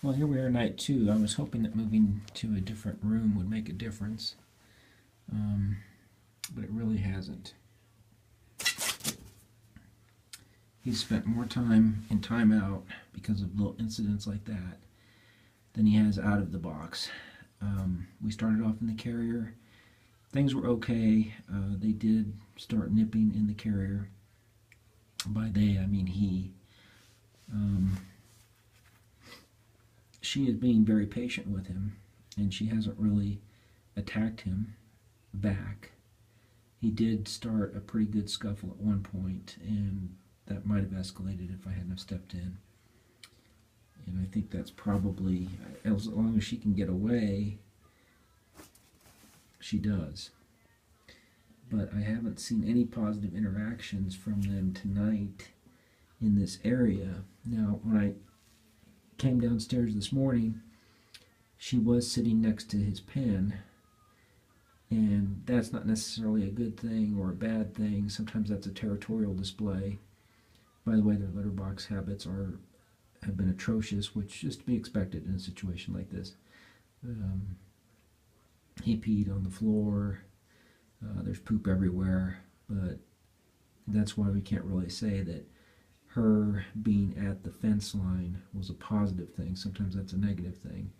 Well, here we are, night two. I was hoping that moving to a different room would make a difference, but it really hasn't. He's spent more time in timeout because of little incidents like that than he has out of the box. We started off in the carrier. Things were okay. They did start nipping in the carrier. By they, I mean he. She is being very patient with him, and she hasn't really attacked him back. He did start a pretty good scuffle at one point, and that might have escalated if I hadn't have stepped in. And I think that's probably, as long as she can get away, she does. But I haven't seen any positive interactions from them tonight in this area. Now, when I came downstairs this morning, she was sitting next to his pen, and that's not necessarily a good thing or a bad thing. Sometimes that's a territorial display. By the way, their litter box habits have been atrocious, which is to be expected in a situation like this. He peed on the floor. There's poop everywhere, but that's why we can't really say that her being at the fence line was a positive thing. Sometimes that's a negative thing.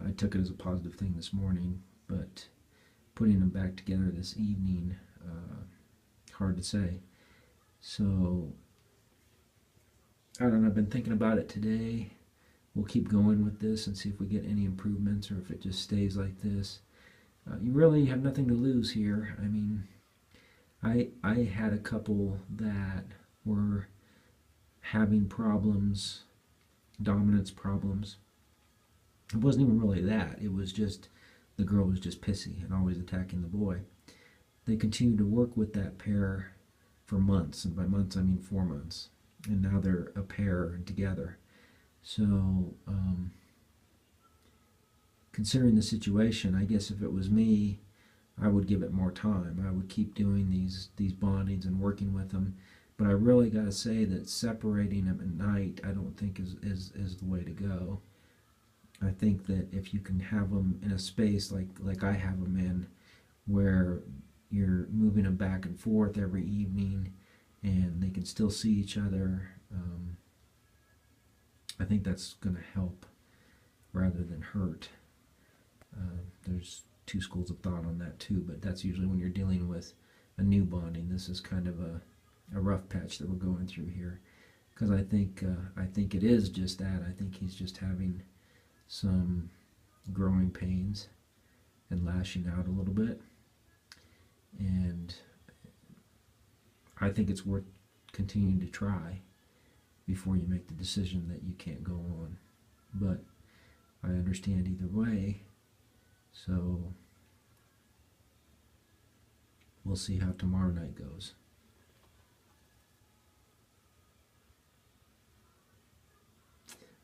I took it as a positive thing this morning, but putting them back together this evening, hard to say. So, I don't know, I've been thinking about it today. We'll keep going with this and see if we get any improvements or if it just stays like this. You really have nothing to lose here. I mean, I had a couple that were having problems, dominance problems. It wasn't even really that. It was just the girl was just pissy and always attacking the boy. They continued to work with that pair for months, and by months I mean 4 months. And now they're a pair together. So, considering the situation, I guess if it was me, I would give it more time. I would keep doing these bondings and working with them. But I really got to say that separating them at night, I don't think is the way to go. I think that if you can have them in a space like I have them in, where you're moving them back and forth every evening, and they can still see each other, I think that's going to help rather than hurt. There's two schools of thought on that too, but that's usually when you're dealing with a new bonding. This is kind of a rough patch that we're going through here, because I think it is just that. I think he's just having some growing pains and lashing out a little bit, and I think it's worth continuing to try before you make the decision that you can't go on. But I understand either way, so we'll see how tomorrow night goes.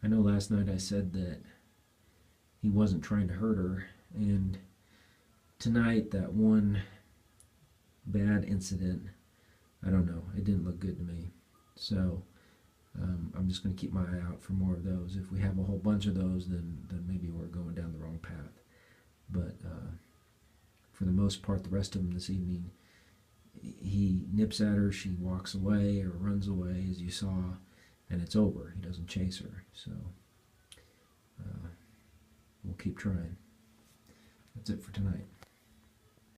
I know last night I said that he wasn't trying to hurt her, and tonight that one bad incident, I don't know, it didn't look good to me. So I'm just going to keep my eye out for more of those. If we have a whole bunch of those, then maybe we're going down the wrong path. But for the most part, the rest of them this evening, he nips at her, she walks away or runs away, as you saw, and it's over. He doesn't chase her. So we'll keep trying. That's it for tonight.